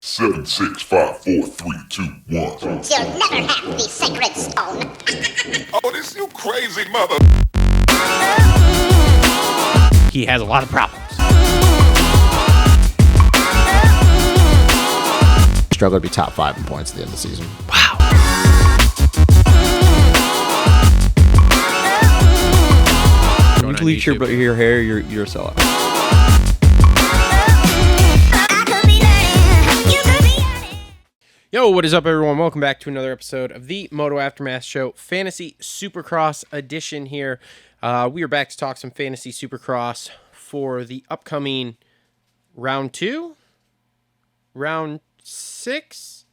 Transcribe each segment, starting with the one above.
7, 6, 5, 4, 3, 2, 1. You'll never have the sacred stone. Oh, this you crazy mother. He has a lot of problems. Struggle to be top 5 in points at the end of the season. Wow. You bleach your hair, you're a sellout. Yo, what is up, everyone? Welcome back to another episode of the Moto Aftermath Show, Fantasy Supercross edition here. We are back to talk some Fantasy Supercross for the upcoming round 2, round 6.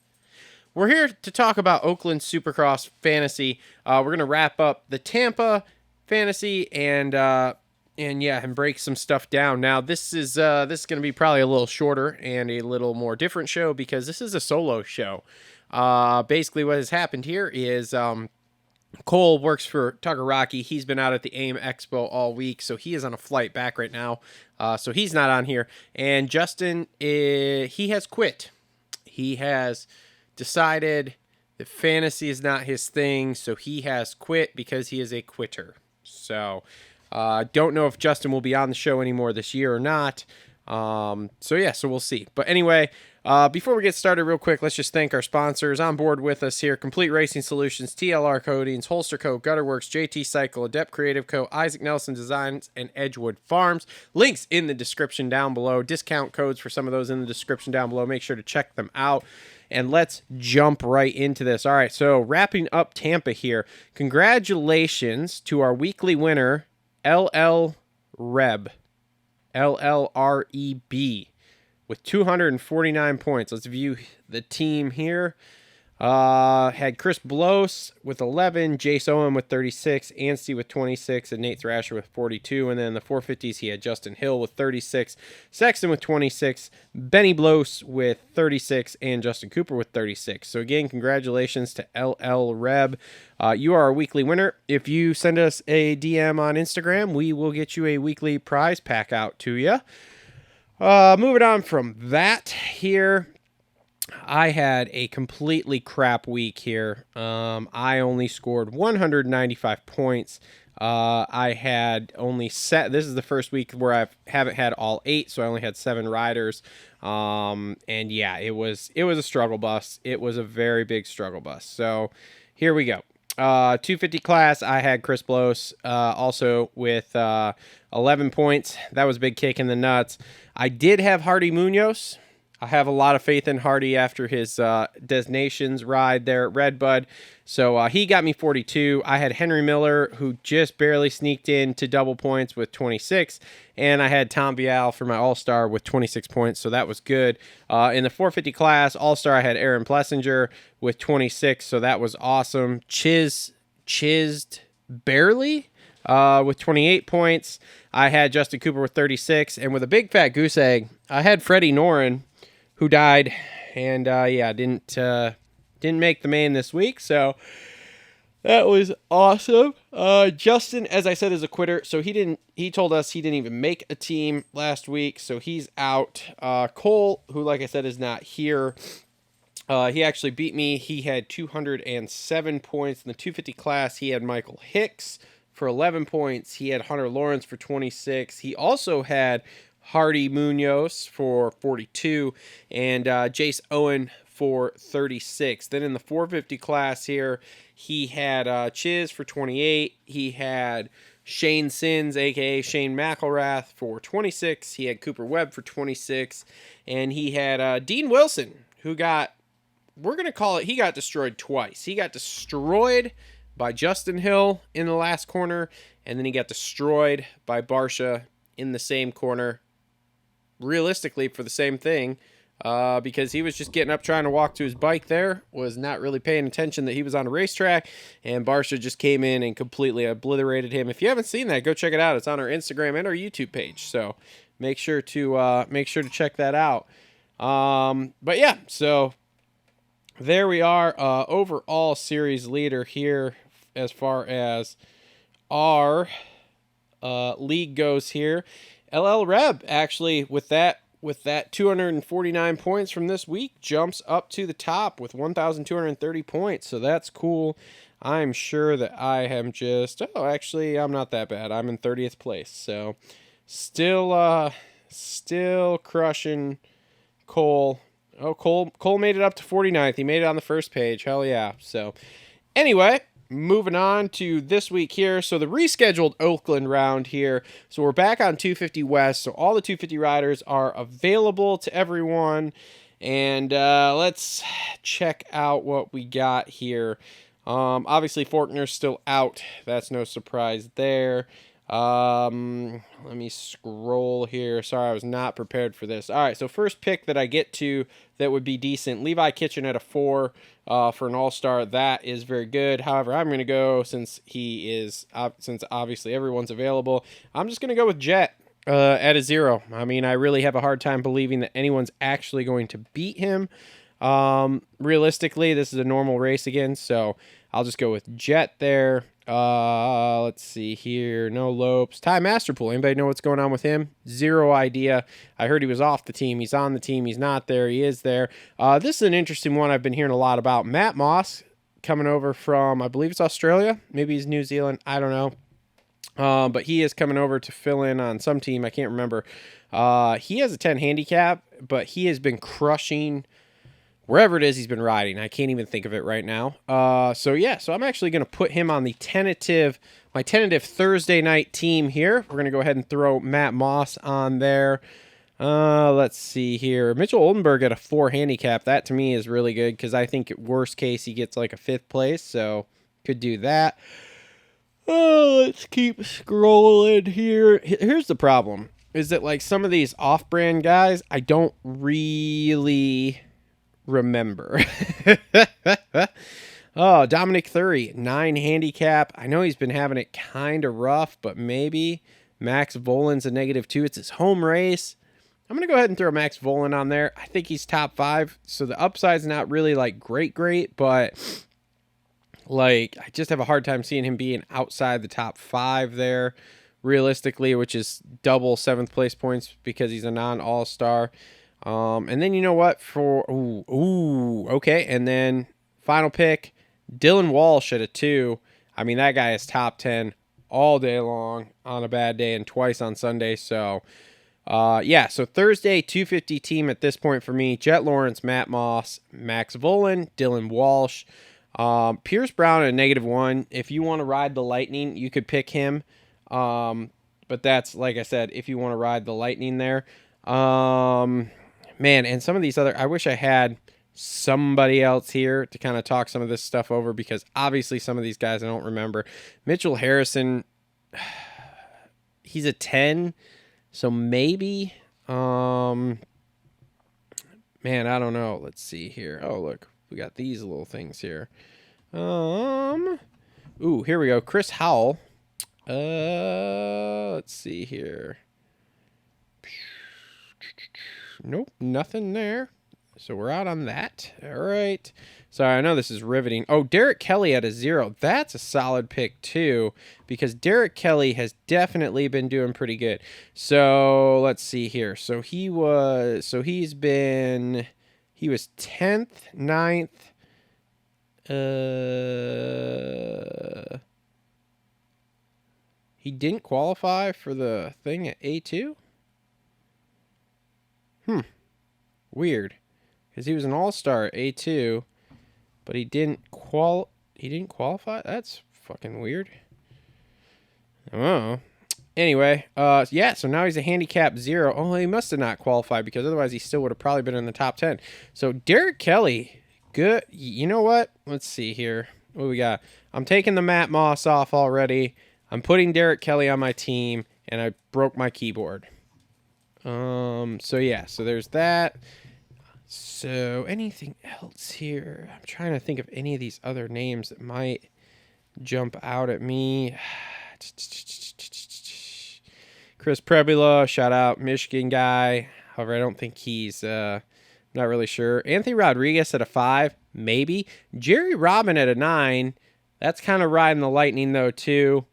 We're here to talk about Oakland Supercross Fantasy. We're going to wrap up the Tampa Fantasy and break some stuff down. Now, this is going to be probably a little shorter and a little more different show because this is a solo show. Basically, what has happened here is Cole works for Tagaraki. He's been out at the AIM Expo all week, so he is on a flight back right now. So he's not on here. And Justin, he has quit. He has decided that fantasy is not his thing, so he has quit because he is a quitter. So don't know if Justin will be on the show anymore this year or not. So we'll see. But anyway, before we get started real quick, let's just thank our sponsors on board with us here. Complete Racing Solutions, TLR Coatings, Holster Co, Gutter Works, JT Cycle, Adept Creative Co, Isaac Nelson Designs, and Edgewood Farms. Links in the description down below. Discount codes for some of those in the description down below. Make sure to check them out. And let's jump right into this. All right, so wrapping up Tampa here. Congratulations to our weekly winner, LL Reb. LLREB with 249 points. Let's view the team here. Had Chris Bloss with 11, Jace Owen with 36, Anstey with 26, and Nate Thrasher with 42. And then in the 450s, he had Justin Hill with 36, Sexton with 26, Benny Bloss with 36, and Justin Cooper with 36. So again, congratulations to LL Reb. You are our weekly winner. If you send us a DM on Instagram, we will get you a weekly prize pack out to you. Moving on from that here. I had a completely crap week here. I only scored 195 points. I had only this is the first week where I haven't had all 8, so I only had 7 riders. It was a struggle bus. It was a very big struggle bus. So here we go. 250 class, I had Chris Bloss, also with 11 points. That was a big kick in the nuts. I did have Hardy Munoz. I have a lot of faith in Hardy after his Destinations ride there at Redbud. So he got me 42. I had Henry Miller, who just barely sneaked in to double points with 26. And I had Tom Vial for my All-Star with 26 points, so that was good. In the 450 class, All-Star, I had Aaron Plessinger with 26, so that was awesome. Chizzed barely with 28 points. I had Justin Cooper with 36. And with a big fat goose egg, I had Freddie Noren, who died, and didn't make the main this week, so that was awesome. Justin, as I said, is a quitter, so he told us he didn't even make a team last week, so he's out. Cole, who, like I said, is not here, he actually beat me. He had 207 points in the 250 class. He had Michael Hicks for 11 points. He had Hunter Lawrence for 26. He also had Hardy Munoz for 42, and Jace Owen for 36. Then in the 450 class here, he had Chiz for 28. He had Shane Sins, a.k.a. Shane McElrath, for 26. He had Cooper Webb for 26. And he had Dean Wilson, who we're going to call it, he got destroyed twice. He got destroyed by Justin Hill in the last corner, and then he got destroyed by Barsha in the same corner. Realistically for the same thing, because he was just getting up trying to walk to his bike there, was not really paying attention that he was on a racetrack, and Barsha just came in and completely obliterated him. If you haven't seen that, go check it out. It's on our Instagram and our YouTube page, so make sure to check that out. So there we are, overall series leader here as far as our league goes here. LL Reb, actually, with that with that 249 points from this week, jumps up to the top with 1,230 points. So that's cool. I'm sure that I am just, actually, I'm not that bad. I'm in 30th place. So still crushing Cole. Oh, Cole made it up to 49th. He made it on the first page. Hell yeah. So anyway, moving on to this week here. So the rescheduled Oakland round here. So we're back on 250 West. So all the 250 riders are available to everyone. And let's check out what we got here. Obviously Faulkner's still out. That's no surprise there. Let me scroll here. Sorry, I was not prepared for this. All right, so first pick that I get to that would be decent, Levi Kitchen at a 4 for an all-star. That is very good. However, I'm going to go, since obviously everyone's available, I'm just going to go with Jet at a 0. I mean, I really have a hard time believing that anyone's actually going to beat him. Realistically, this is a normal race again, so I'll just go with Jet there. Let's see here. No Lopes. Ty Masterpool. Anybody know what's going on with him? Zero idea. I heard he was off the team. He's on the team. He's not there. He is there. This is an interesting one I've been hearing a lot about. Matt Moss coming over from, I believe it's Australia. Maybe he's New Zealand. I don't know. But he is coming over to fill in on some team. I can't remember. He has a 10 handicap, but he has been crushing wherever it is he's been riding. I can't even think of it right now. So I'm actually going to put him on my tentative Thursday night team here. We're going to go ahead and throw Matt Moss on there. Let's see here. Mitchell Oldenburg at a 4 handicap. That to me is really good because I think at worst case he gets like a 5th place. So could do that. Let's keep scrolling here. Here's the problem is that like some of these off-brand guys, I don't really remember. Oh, Dominic Thury, 9 handicap. I know he's been having it kind of rough, but maybe. Max Volan's a -2. It's his home race. I'm going to go ahead and throw Max Volan on there. I think he's top 5, so the upside's not really like great, but like I just have a hard time seeing him being outside the top 5 there, realistically, which is double 7th place points because he's a non-all-star. And then you know what? Okay. And then final pick, Dylan Walsh at a 2. I mean, that guy is top 10 all day long on a bad day and twice on Sunday. So, so Thursday 250 team at this point for me: Jet Lawrence, Matt Moss, Max Volan, Dylan Walsh, Pierce Brown at a -1. If you want to ride the Lightning, you could pick him. But that's, like I said, if you want to ride the Lightning there. Man, and some of these other, I wish I had somebody else here to kind of talk some of this stuff over because obviously some of these guys I don't remember. Mitchell Harrison, he's a 10, so maybe. Man, I don't know. Let's see here. Oh, look, we got these little things here. Here we go. Chris Howell. Let's see here. Nope, nothing there. So we're out on that. All right. Sorry, I know this is riveting. Oh, Derek Kelly at a 0. That's a solid pick too, because Derek Kelly has definitely been doing pretty good. So let's see here. So he was 10th, 9th. He didn't qualify for the thing at A2? Weird. Because he was an all-star at A2, but he didn't qualify? That's fucking weird. Oh. Anyway, so now he's a handicap 0. Oh, he must have not qualified because otherwise he still would have probably been in the top 10. So Derek Kelly, good. You know what? Let's see here. What we got? I'm taking the Matt Moss off already. I'm putting Derek Kelly on my team, and I broke my keyboard. So there's that. So anything else here? I'm trying to think of any of these other names that might jump out at me. Chris Prebula, shout out, Michigan guy. However, I don't think he's, not really sure. Anthony Rodriguez at a 5, maybe. Jerry Robin at a 9. That's kind of riding the Lightning though too.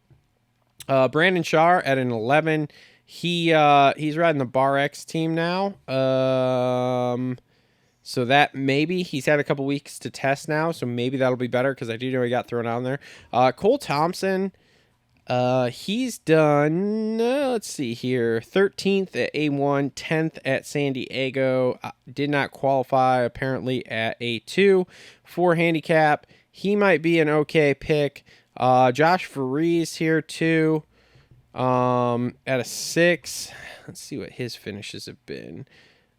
Brandon Shaw at an 11. He's riding the Bar X team now. So that maybe he's had a couple weeks to test now, so maybe that'll be better because I do know he got thrown on there. Cole Thompson, he's done, let's see here, 13th at A1, 10th at San Diego, did not qualify apparently at A2, 4 handicap. He might be an okay pick. Josh Faries here too, at a 6. Let's see what his finishes have been.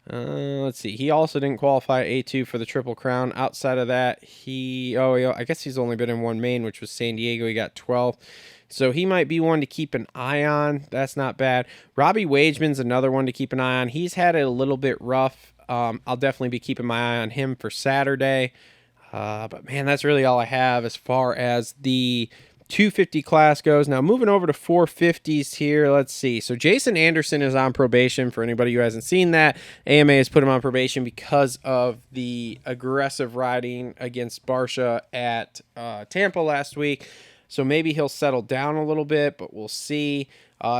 Let's see. He also didn't qualify A2 for the Triple Crown. Outside of that, I guess he's only been in one main, which was San Diego. He got 12th. So he might be one to keep an eye on. That's not bad. Robbie Wageman's another one to keep an eye on. He's had it a little bit rough. I'll definitely be keeping my eye on him for Saturday. But man, that's really all I have as far as the 250 class goes. Now moving over to 450s here. Let's see. So Jason Anderson is on probation. For anybody who hasn't seen that, AMA has put him on probation because of the aggressive riding against Barsha at Tampa last week. So maybe he'll settle down a little bit, but we'll see.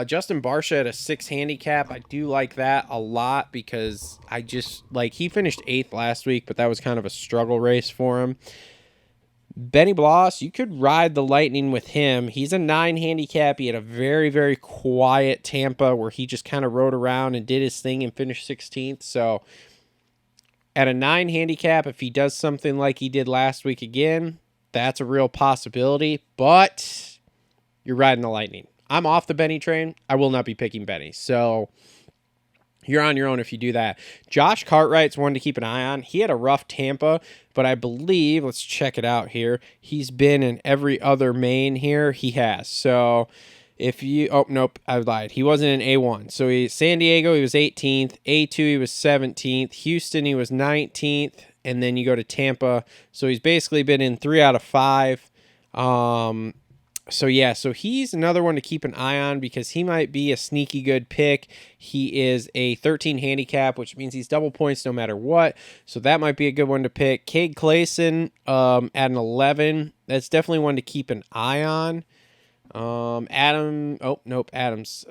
Justin Barsha at a 6 handicap. I do like that a lot because he finished 8th last week, but that was kind of a struggle race for him. Benny Bloss, you could ride the Lightning with him. He's a 9 handicap. He had a very, very quiet Tampa where he just kind of rode around and did his thing and finished 16th. So at a 9 handicap, if he does something like he did last week again, that's a real possibility. But you're riding the Lightning. I'm off the Benny train. I will not be picking Benny. So you're on your own if you do that. Josh Cartwright's one to keep an eye on. He had a rough Tampa, but I believe, let's check it out here, he's been in every other main here. He has. So if you, nope, I lied. He wasn't in A1. So San Diego, he was 18th. A2, he was 17th. Houston, he was 19th. And then you go to Tampa. So he's basically been in 3 out of 5. So he's another one to keep an eye on because he might be a sneaky good pick. He is a 13 handicap, which means he's double points no matter what. So that might be a good one to pick. Cade Clayson at an 11. That's definitely one to keep an eye on. Adam's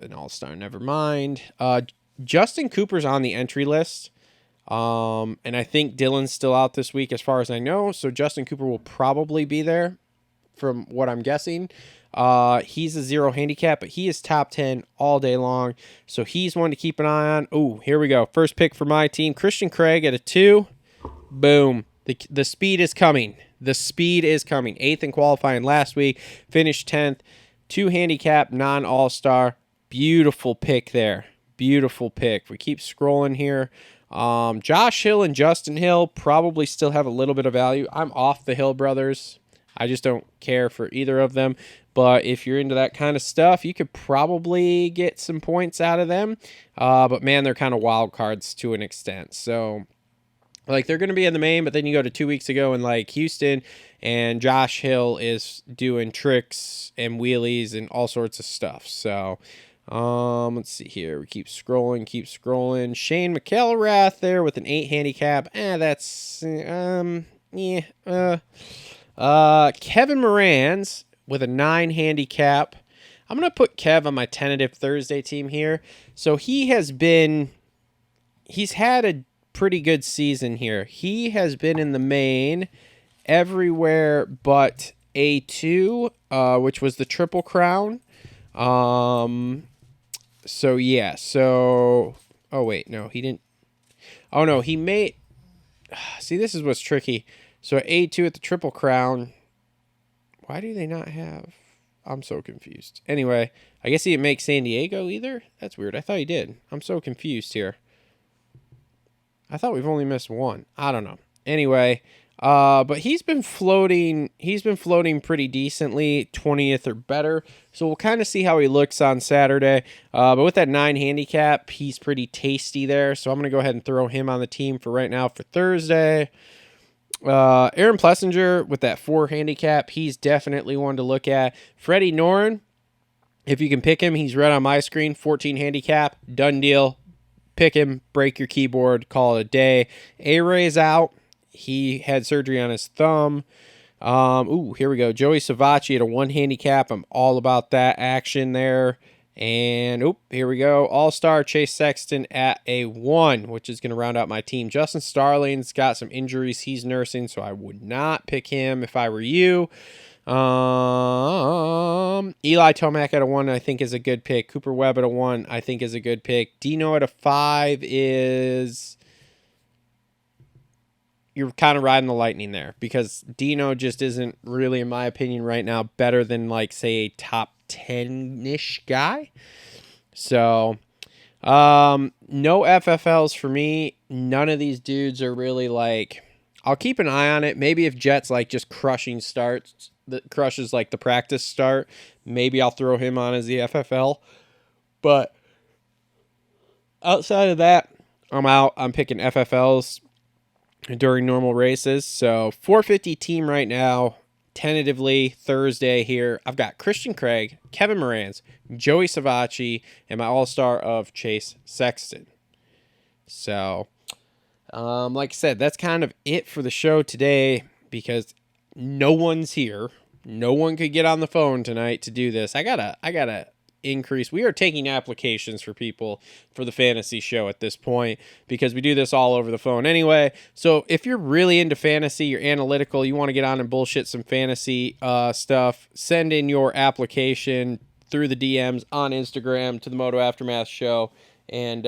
an all-star. Never mind. Justin Cooper's on the entry list. And I think Dylan's still out this week as far as I know. So Justin Cooper will probably be there from what I'm guessing. He's a 0 handicap, but he is top 10 all day long. So he's one to keep an eye on. Oh, here we go. First pick for my team, Christian Craig at a 2. Boom. The speed is coming. The speed is coming. 8th in qualifying last week. Finished 10th. 2 handicap, non-all-star. Beautiful pick there. Beautiful pick. We keep scrolling here. Josh Hill and Justin Hill probably still have a little bit of value. I'm off the Hill brothers. I just don't care for either of them. But if you're into that kind of stuff, you could probably get some points out of them. But man, they're kind of wild cards to an extent. So they're going to be in the main, but then you go to 2 weeks ago in Houston, and Josh Hill is doing tricks and wheelies and all sorts of stuff. So let's see here. We keep scrolling. Shane McElrath there with an 8 handicap. Kevin Moran's with a 9 handicap. I'm going to put Kev on my tentative Thursday team here. So he's had a pretty good season here. He has been in the main everywhere but A2, which was the Triple Crown. Oh wait, no, he didn't. Oh no, he made, see, this is what's tricky. So A2 at the Triple Crown, why do they not have, I'm so confused. Anyway, I guess he didn't make San Diego either. That's weird. I thought he did. I'm so confused here. I thought we've only missed one. I don't know. Anyway, but he's been floating pretty decently, 20th or better. So we'll kind of see how he looks on Saturday. But with that 9 handicap, he's pretty tasty there. So I'm going to go ahead and throw him on the team for right now for Thursday. Aaron Plessinger with that 4 handicap, he's definitely one to look at. Freddie Noren, if you can pick him, he's right on my screen, 14 handicap, done deal. Pick him, break your keyboard, call it a day. A-Ray's out. He had surgery on his thumb. Here we go. Joey Savacci at a 1 handicap. I'm all about that action there. And, here we go. All-Star Chase Sexton at a 1, which is going to round out my team. Justin Starling's got some injuries he's nursing, so I would not pick him if I were you. Eli Tomac at a 1, I think is a good pick. Cooper Webb at a 1, I think is a good pick. Dino at a 5 is... You're kind of riding the lightning there because Dino just isn't really, in my opinion, right now better than, like, say, a top 10-ish guy. So, no FFLs for me. None of these dudes are really, like... I'll keep an eye on it. Maybe if Jet's, like, just crushing starts, that crushes, like, the practice start, maybe I'll throw him on as the FFL. But outside of that, I'm out. I'm picking FFLs during normal races. So 450 team right now, tentatively Thursday here. I've got Christian Craig, Kevin Morans, Joey Savacci, and my all-star of Chase Sexton. So, like I said, that's kind of it for the show today because no one's here. No one could get on the phone tonight to do this. I gotta increase. We are taking applications for people for the fantasy show at this point because we do this all over the phone anyway. So if you're really into fantasy, you're analytical, you want to get on and bullshit some fantasy stuff, send in your application through the DMs on Instagram to the Moto Aftermath show, and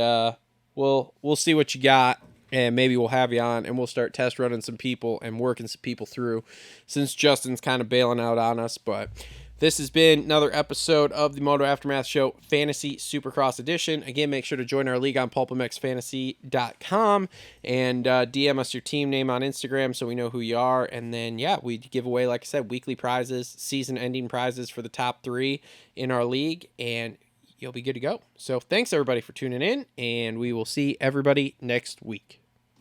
we'll see what you got. And maybe we'll have you on and we'll start test running some people and working some people through since Justin's kind of bailing out on us. But this has been another episode of the Moto Aftermath Show Fantasy Supercross Edition. Again, make sure to join our league on pulpamexfantasy.com and DM us your team name on Instagram so we know who you are. And then, yeah, we give away, like I said, weekly prizes, season-ending prizes for the top 3 in our league, and you'll be good to go. So thanks, everybody, for tuning in, and we will see everybody next week.